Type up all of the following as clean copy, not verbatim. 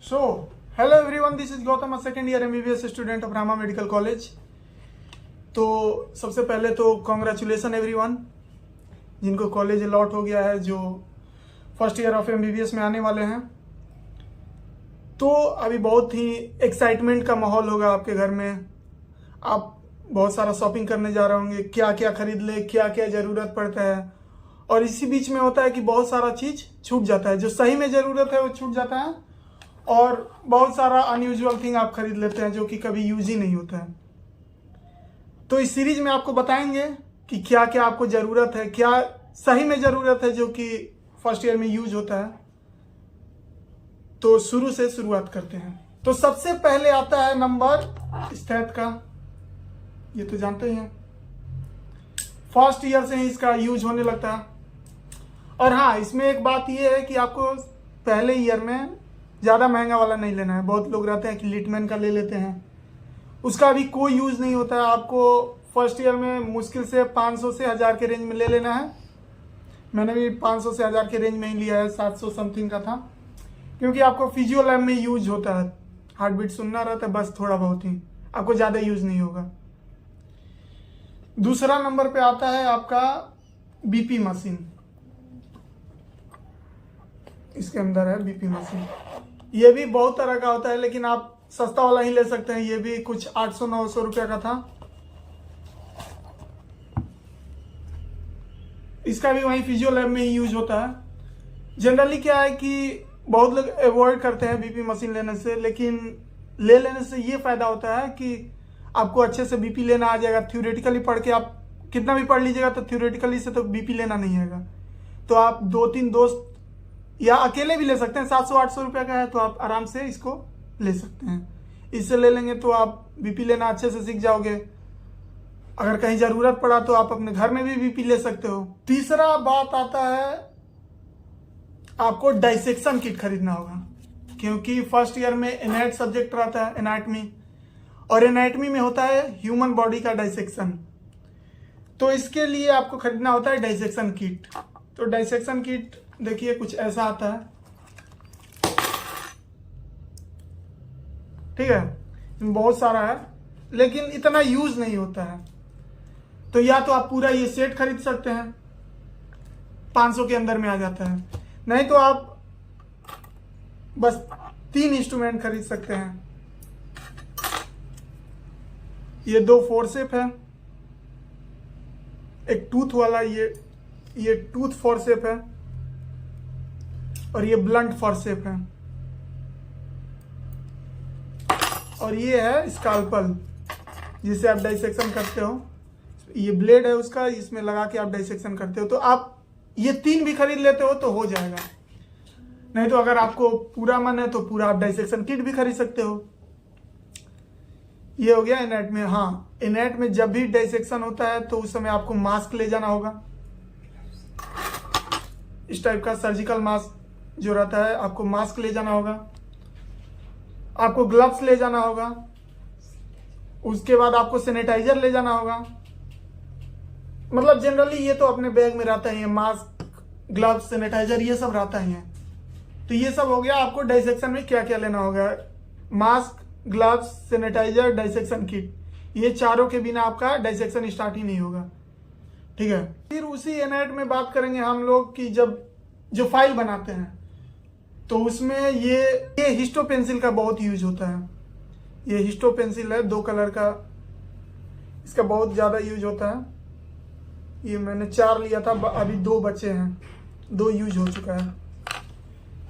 So, hello everyone, this is Gautam, a second year MBBS student of Rama Medical College। तो सबसे पहले तो congratulation everyone जिनको college allot हो गया है, जो फर्स्ट ईयर ऑफ MBBS में आने वाले हैं। तो अभी बहुत ही एक्साइटमेंट का माहौल होगा आपके घर में। आप बहुत सारा शॉपिंग करने जा रहे होंगे, क्या क्या खरीद ले, क्या क्या ज़रूरत पड़ता है। और इसी बीच में होता है कि बहुत सारा चीज़ छूट जाता है, जो सही में ज़रूरत है वो छूट जाता है, और बहुत सारा अनयूजुअल थिंग आप खरीद लेते हैं जो कि कभी यूज ही नहीं होता है। तो इस सीरीज में आपको बताएंगे कि क्या क्या आपको ज़रूरत है, क्या सही में ज़रूरत है जो कि फर्स्ट ईयर में यूज होता है। तो शुरू से शुरुआत करते हैं। तो सबसे पहले आता है नंबर स्टेथ का, ये तो जानते ही हैं, फर्स्ट ईयर से ही इसका यूज होने लगता है। और हाँ, इसमें एक बात ये है कि आपको पहले ईयर में ज़्यादा महंगा वाला नहीं लेना है। बहुत लोग रहते हैं कि लिटमैन का ले लेते हैं, उसका भी कोई यूज़ नहीं होता है। आपको फर्स्ट ईयर में मुश्किल से 500 से 1000 के रेंज में ले लेना है। मैंने भी 500 से 1000 के रेंज में ही लिया है, 700 समथिंग का था, क्योंकि आपको फिजियो लैब में यूज होता है, हार्ट बीट सुनना रहता है, बस थोड़ा बहुत ही, आपको ज़्यादा यूज नहीं होगा। दूसरा नंबर पे आता है आपका बीपी मशीन। इसके अंदर है बीपी मशीन। ये भी बहुत तरह का होता है, लेकिन आप सस्ता वाला ही ले सकते हैं। ये भी कुछ 800-900 रुपये का था। इसका भी वहीं फिजियो लैब में ही यूज होता है। जनरली क्या है कि बहुत लोग अवॉइड करते हैं बीपी मशीन लेने से, लेकिन ले लेने से ये फायदा होता है कि आपको अच्छे से बीपी लेना आ जाएगा। थ्योरेटिकली पढ़ के आप कितना भी पढ़ लीजिएगा तो थ्योरेटिकली से तो बीपी लेना नहीं आएगा। तो आप 2-3 दोस्त या अकेले भी ले सकते हैं। 700-800 रुपये का है तो आप आराम से इसको ले सकते हैं। इससे ले लेंगे तो आप बीपी लेना अच्छे से सीख जाओगे। अगर कहीं ज़रूरत पड़ा तो आप अपने घर में भी बीपी ले सकते हो। तीसरा बात आता है, आपको डाइसेक्शन किट खरीदना होगा, क्योंकि फर्स्ट ईयर में एनाट सब्जेक्ट रहता है, एनाटमी, और एनाटमी में होता है ह्यूमन बॉडी का डाइसेक्शन। तो इसके लिए आपको खरीदना होता है डाइसेक्शन किट। तो डाइसेक्शन किट देखिए कुछ ऐसा आता है, ठीक है, इसमें बहुत सारा है, लेकिन इतना यूज नहीं होता है। तो या तो आप पूरा ये सेट खरीद सकते हैं, 500 के अंदर में आ जाता है, नहीं तो आप बस 3 इंस्ट्रूमेंट खरीद सकते हैं। ये 2 फोर्सेप है, एक टूथ वाला, ये टूथ फोर्सेप है, और ये ब्लंट फोर्सेप है, और ये है स्काल्पल जिसे आप डाइसेक्शन करते हो। ये ब्लेड है उसका, इसमें लगा के आप डाइसेक्शन करते हो। तो आप ये 3 भी खरीद लेते हो तो हो जाएगा। नहीं तो अगर आपको पूरा मन है तो पूरा आप डाइसेक्शन किट भी खरीद सकते हो। ये हो गया एनेट में। हाँ, एनेट में जब भी डाइसेक्शन होता है तो उस समय आपको मास्क ले जाना होगा, इस टाइप का सर्जिकल मास्क जो रहता है, आपको मास्क ले जाना होगा, आपको ग्लव्स ले जाना होगा, उसके बाद आपको सैनिटाइजर ले जाना होगा। मतलब जनरली ये तो अपने बैग में रहता ही है, मास्क, ग्लव्स, सैनिटाइजर, ये सब रहता ही है। तो ये सब हो गया आपको डाइसेक्शन में क्या क्या लेना होगा। Mask, gloves, sanitiser, dissection kit, ये चारों के बिना आपका डाइसेक्शन स्टार्ट ही नहीं होगा, ठीक है। फिर उसी एनेट में बात करेंगे हम लोग कि जब जो फाइल बनाते हैं तो उसमें ये हिस्टो पेंसिल का बहुत यूज होता है। ये हिस्टो पेंसिल है 2 कलर का, इसका बहुत ज़्यादा यूज होता है। ये मैंने 4 लिया था, अभी 2 बचे हैं, 2 यूज हो चुका है।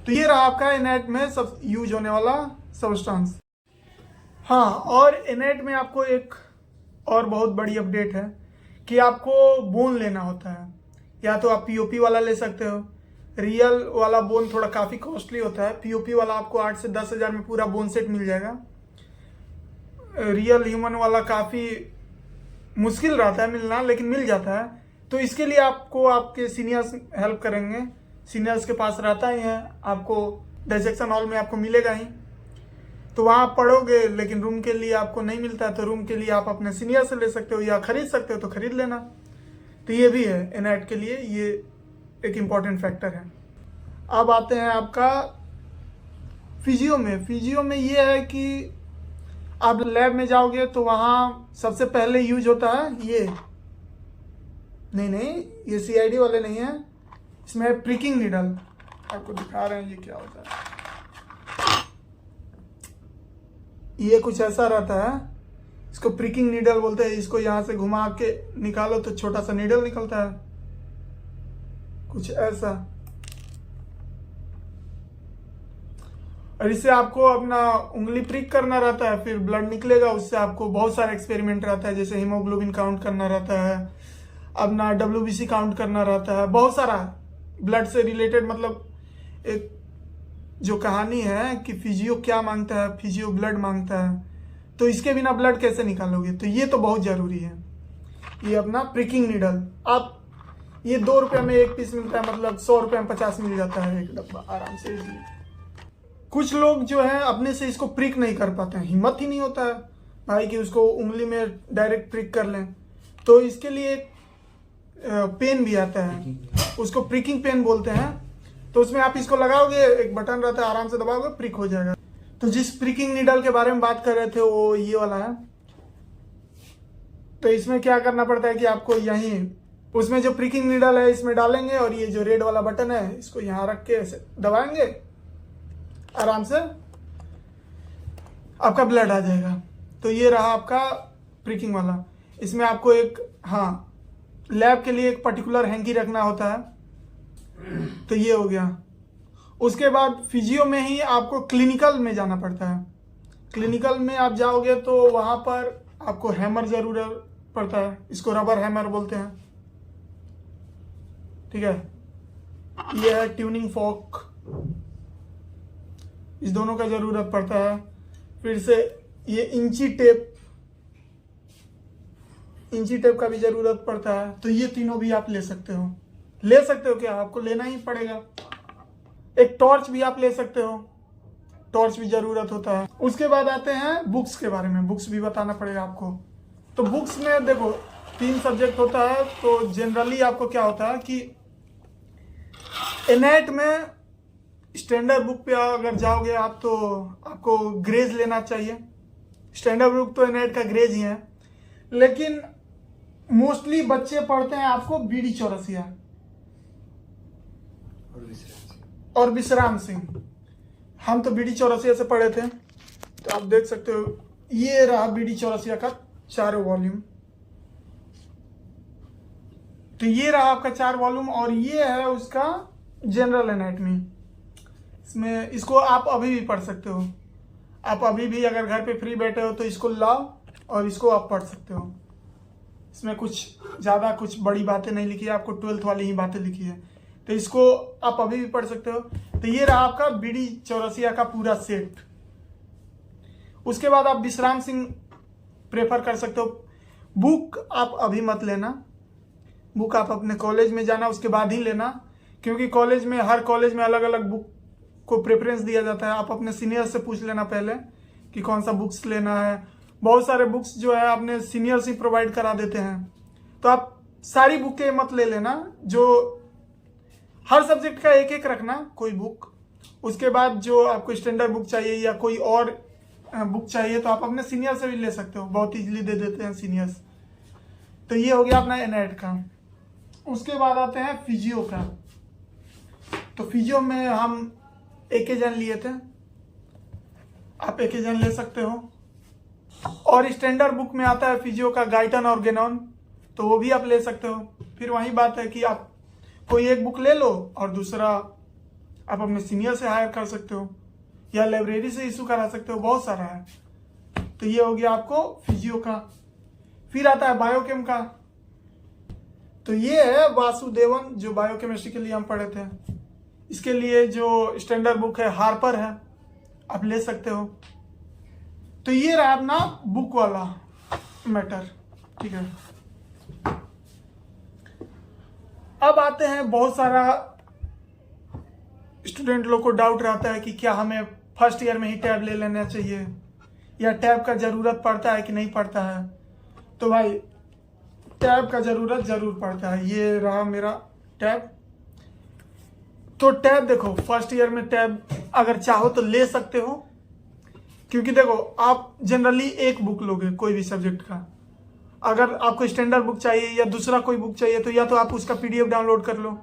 तो ये रहा आपका एनेट में सब यूज होने वाला सब्सटेंस। हाँ, और एनेट में आपको एक और बहुत बड़ी अपडेट है कि आपको बोन लेना होता है। या तो आप पीओपी वाला ले सकते हो। रियल वाला बोन थोड़ा काफ़ी कॉस्टली होता है। पीओपी वाला आपको 8 से 10 हज़ार में पूरा बोन सेट मिल जाएगा। रियल ह्यूमन वाला काफ़ी मुश्किल रहता है मिलना, लेकिन मिल जाता है। तो इसके लिए आपको आपके सीनियर्स हेल्प करेंगे। सीनियर्स के पास रहता ही है, आपको डाइसेक्शन हॉल में आपको मिलेगा ही। तो वहाँ पढ़ोगे, लेकिन रूम के लिए आपको नहीं मिलता है, तो रूम के लिए आप अपने सीनियर से ले सकते हो या खरीद सकते हो तो खरीद लेना। तो ये भी है एनेट के लिए, ये एक इम्पॉर्टेंट फैक्टर है। अब आते हैं आपका फिजियो में ये है कि आप लैब में जाओगे तो वहाँ सबसे पहले यूज होता है ये, नहीं ये CID वाले नहीं है, इसमें प्रिकिंग नीडल। आपको दिखा रहे हैं ये क्या होता है। ये कुछ ऐसा रहता है, इसको प्रिकिंग नीडल बोलते हैं। इसको यहाँ से घुमा के निकालो तो छोटा सा नीडल निकलता है, कुछ ऐसा। और इससे आपको अपना उंगली प्रिक करना रहता है, फिर ब्लड निकलेगा। उससे आपको बहुत सारा एक्सपेरिमेंट रहता है, जैसे हीमोग्लोबिन काउंट करना रहता है, अपना WBC काउंट करना रहता है, बहुत सारा ब्लड से रिलेटेड। मतलब एक जो कहानी है कि फिजियो क्या मांगता है, फिजियो ब्लड मांगता है, तो इसके बिना ब्लड कैसे निकालोगे, तो ये तो बहुत जरूरी है। ये अपना प्रिकिंग नीडल, आप ये 2 रुपये में एक पीस मिलता है, मतलब 100 रुपये में 50 मिल जाता है एक डब्बा आराम से। कुछ लोग जो है अपने से इसको प्रिक नहीं कर पाते हैं, हिम्मत ही नहीं होता है भाई कि उसको उंगली में डायरेक्ट प्रिक कर लें। तो इसके लिए एक पेन भी आता है, उसको प्रिकिंग पेन बोलते हैं। तो उसमें आप इसको लगाओगे, एक बटन रहता है, आराम से दबाओगे, प्रिक हो जाएगा। तो जिस प्रिकिंग नीडल के बारे में बात कर रहे थे वो ये वाला है। तो इसमें क्या करना पड़ता है कि आपको यहीं उसमें जो प्रिकिंग नीडल है इसमें डालेंगे, और ये जो रेड वाला बटन है इसको यहाँ रख के दबाएंगे, आराम से आपका ब्लड आ जाएगा। तो ये रहा आपका प्रिकिंग वाला। इसमें आपको एक लैब के लिए एक पर्टिकुलर हैंकी रखना होता है, तो ये हो गया। उसके बाद फिजियो में ही आपको क्लिनिकल में जाना पड़ता है। क्लिनिकल में आप जाओगे तो वहां पर आपको हैमर जरूरत पड़ता है, इसको रबर हैमर बोलते हैं, ठीक है। ये है ट्यूनिंग फॉर्क, इस दोनों का जरूरत पड़ता है। फिर से ये इंची टेप का भी जरूरत पड़ता है। तो ये तीनों भी आप ले सकते हो क्या, आपको लेना ही पड़ेगा। एक टॉर्च भी आप ले सकते हो, टॉर्च भी जरूरत होता है। उसके बाद आते हैं बुक्स के बारे में, बुक्स भी बताना पड़ेगा आपको। तो बुक्स में देखो 3 सब्जेक्ट होता है। तो जनरली आपको क्या होता है कि एनएट में स्टैंडर्ड बुक पे अगर जाओगे आप तो आपको ग्रेज लेना चाहिए। स्टैंडर्ड बुक तो एनएट का ग्रेज ही है, लेकिन मोस्टली बच्चे पढ़ते हैं आपको BD चौरसिया और विश्राम सिंह। हम तो BD चौरसिया से पढ़े थे। तो आप देख सकते हो ये रहा BD चौरसिया का 4 वॉल्यूम। तो ये रहा आपका 4 वॉल्यूम, और ये है उसका जनरल एनाटॉमी। इसमें इसको आप अभी भी पढ़ सकते हो। आप अभी भी अगर घर पे फ्री बैठे हो तो इसको लाओ और इसको आप पढ़ सकते हो। इसमें कुछ बड़ी बातें नहीं लिखी है, आपको 12th वाली ही बातें लिखी है। तो इसको आप अभी भी पढ़ सकते हो। तो ये रहा आपका BD चौरसिया का पूरा सेट। उसके बाद आप विश्राम सिंह प्रेफर कर सकते हो। बुक आप अभी मत लेना, बुक आप अपने कॉलेज में जाना उसके बाद ही लेना, क्योंकि हर कॉलेज में अलग अलग बुक को प्रेफरेंस दिया जाता है। आप अपने सीनियर से पूछ लेना पहले कि कौन सा बुक्स लेना है। बहुत सारे बुक्स जो है अपने सीनियर से प्रोवाइड करा देते हैं। तो आप सारी बुकें मत ले लेना, जो हर सब्जेक्ट का एक एक रखना कोई बुक। उसके बाद जो आपको स्टैंडर्ड बुक चाहिए या कोई और बुक चाहिए तो आप अपने सीनियर से भी ले सकते हो, बहुत इजीली दे देते हैं सीनियर्स। तो ये हो गया अपना एनएट का। उसके बाद आते हैं फिजियो का। तो फिजियो में हम एकेजन लिए थे, आप एकेजन ले सकते हो। और स्टैंडर्ड बुक में आता है फिजियो का गाइटन और गेनॉन, तो वो भी आप ले सकते हो। फिर वही बात है कि आप कोई एक बुक ले लो और दूसरा आप अपने सीनियर से हायर कर सकते हो या लाइब्रेरी से इशू करा सकते हो, बहुत सारा है। तो ये हो गया आपको फिजियो का। फिर आता है बायोकेम का। तो ये है वासुदेवन, जो बायोकेमिस्ट्री के लिए हम पढ़े थे। इसके लिए जो स्टैंडर्ड बुक है हार्पर है, आप ले सकते हो। तो ये रहा अपना बुक वाला मैटर, ठीक है। अब आते हैं, बहुत सारा स्टूडेंट लोग को डाउट रहता है कि क्या हमें फर्स्ट ईयर में ही टैब ले लेना चाहिए या टैब का जरूरत पड़ता है कि नहीं पड़ता है। तो भाई टैब का जरूरत जरूर पड़ता है। ये रहा मेरा टैब। तो टैब देखो, फर्स्ट ईयर में टैब अगर चाहो तो ले सकते हो, क्योंकि देखो आप जनरली एक बुक लोगे कोई भी सब्जेक्ट का। अगर आपको स्टैंडर्ड बुक चाहिए या दूसरा कोई बुक चाहिए तो या तो आप उसका पीडीएफ डाउनलोड कर लो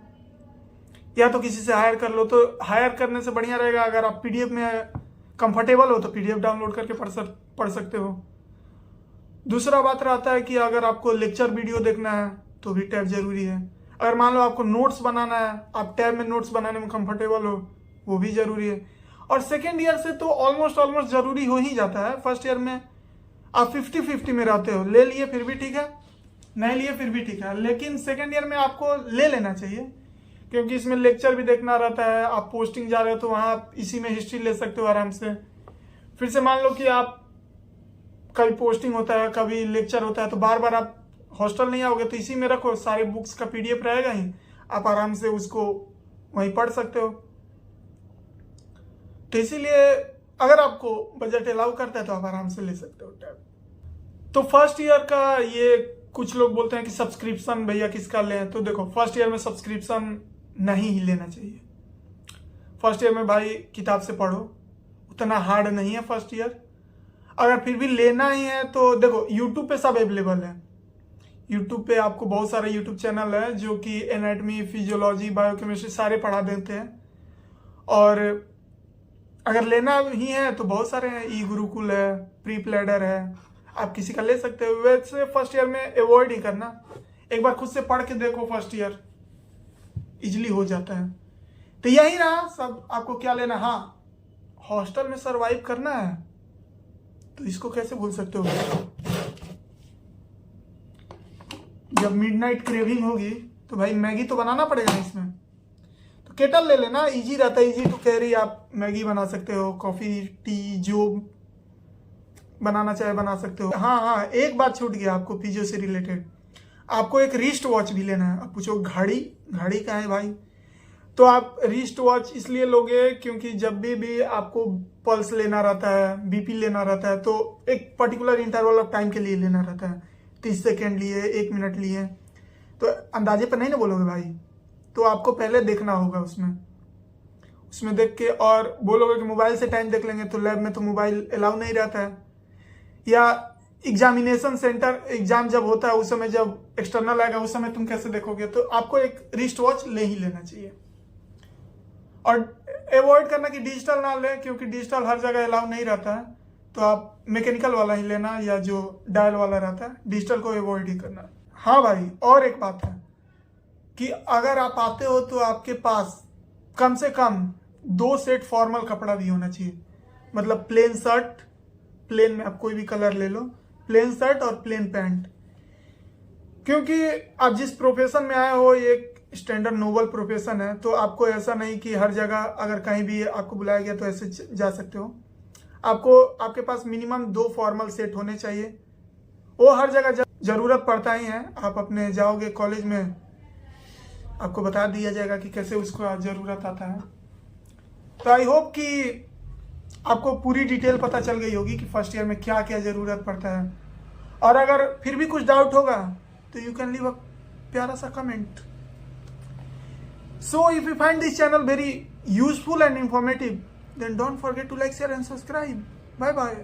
या तो किसी से हायर कर लो। तो हायर करने से बढ़िया रहेगा, अगर आप पीडीएफ में कंफर्टेबल हो तो पीडीएफ डाउनलोड करके पढ़ सकते हो। दूसरा बात रहता है कि अगर आपको लेक्चर वीडियो देखना है तो भी टैब जरूरी है। अगर मान लो आपको नोट्स बनाना है, आप टैब में नोट्स बनाने में कंफर्टेबल हो, वो भी जरूरी है। और सेकेंड ईयर से तो ऑलमोस्ट जरूरी हो ही जाता है। फर्स्ट ईयर में आप 50-50 में रहते हो, ले लिए फिर भी ठीक है, नहीं लिए फिर भी ठीक है, लेकिन सेकेंड ईयर में आपको ले लेना चाहिए, क्योंकि इसमें लेक्चर भी देखना रहता है। आप पोस्टिंग जा रहे हो तो वहाँ आप इसी में हिस्ट्री ले सकते हो आराम से। फिर से मान लो कि आप कभी पोस्टिंग होता है, कभी लेक्चर होता है, तो बार बार आप हॉस्टल नहीं आओगे तो इसी में रखो, सारे बुक्स का पीडीएफ रहेगा ही, आप आराम से उसको वहीं पढ़ सकते हो। तो इसीलिए अगर आपको बजट अलाउ करता है तो आप आराम से ले सकते हो टैब। तो फर्स्ट ईयर का ये कुछ लोग बोलते हैं कि सब्सक्रिप्शन भैया किसका लें, तो देखो फर्स्ट ईयर में सब्सक्रिप्शन नहीं ही लेना चाहिए। फर्स्ट ईयर में भाई किताब से पढ़ो, उतना हार्ड नहीं है फर्स्ट ईयर। अगर फिर भी लेना ही है तो देखो यूट्यूब पे सब अवेलेबल है। यूट्यूब पे आपको बहुत सारे यूट्यूब चैनल है जो कि एनाटमी, फिजियोलॉजी, बायोकेमिस्ट्री सारे पढ़ा देते हैं। और अगर लेना ही है तो बहुत सारे हैं, ई गुरुकुल है, प्री प्लेडर है, आप किसी का ले सकते हो। वैसे फर्स्ट ईयर में अवॉइड ही करना, एक बार खुद से पढ़ के देखो, फर्स्ट ईयर इजिली हो जाता है। तो यही रहा सब, आपको क्या लेना। हाँ, हॉस्टल में सरवाइव करना है तो इसको कैसे भूल सकते हो। जब मिडनाइट क्रेविंग होगी तो भाई मैगी तो बनाना पड़ेगा इसमें, तो केटल ले लेना, इजी रहता है, इजी टू कैरी। आप मैगी बना सकते हो, कॉफी, टी, जो बनाना चाहे बना सकते हो। हाँ, एक बात छूट गया आपको पीजीओ से रिलेटेड, आपको एक रिस्ट वॉच भी लेना है। आप पूछो घड़ी कहाँ है भाई, तो आप रिस्ट वॉच इसलिए लोगे क्योंकि जब भी आपको पल्स लेना रहता है, बीपी लेना रहता है, तो एक पर्टिकुलर इंटरवल ऑफ टाइम के लिए लेना रहता है। 30 सेकेंड लिए, 1 मिनट लिए, तो अंदाजे पर नहीं ना बोलोगे भाई, तो आपको पहले देखना होगा उसमें देख के, और बोलोगे कि मोबाइल से टाइम देख लेंगे, तो लैब में तो मोबाइल अलाउ नहीं रहता है। या एग्जामिनेशन सेंटर, एग्जाम जब होता है उस समय, जब एक्सटर्नल आएगा उस समय तुम कैसे देखोगे, तो आपको एक रिस्ट वॉच ले ही लेना चाहिए। और अवॉइड करना कि डिजिटल ना ले, क्योंकि डिजिटल हर जगह अलाउ नहीं रहता है, तो आप मैकेनिकल वाला ही लेना या जो डायल वाला रहता है, डिजिटल को अवॉइड ही करना। हाँ भाई, और एक बात है कि अगर आप आते हो तो आपके पास कम से कम 2 सेट फॉर्मल कपड़ा भी होना चाहिए। मतलब प्लेन शर्ट, प्लेन में आप कोई भी कलर ले लो, प्लेन शर्ट और प्लेन पैंट, क्योंकि आप जिस प्रोफेशन में आए हो एक स्टैंडर्ड नोबल प्रोफेशन है, तो आपको ऐसा नहीं कि हर जगह अगर कहीं भी आपको बुलाया गया तो ऐसे जा सकते हो। आपके पास मिनिमम 2 फॉर्मल सेट होने चाहिए, वो हर जगह जरूरत पड़ता ही है। आप अपने जाओगे कॉलेज में, आपको बता दिया जाएगा कि कैसे उसको जरूरत आता है। तो आई होप कि आपको पूरी डिटेल पता चल गई होगी कि फर्स्ट ईयर में क्या क्या जरूरत पड़ता है। और अगर फिर भी कुछ डाउट होगा तो यू कैन लीव अ प्यारा सा comment. So if you find this channel very useful and informative, then don't forget to like, share and subscribe. Bye bye.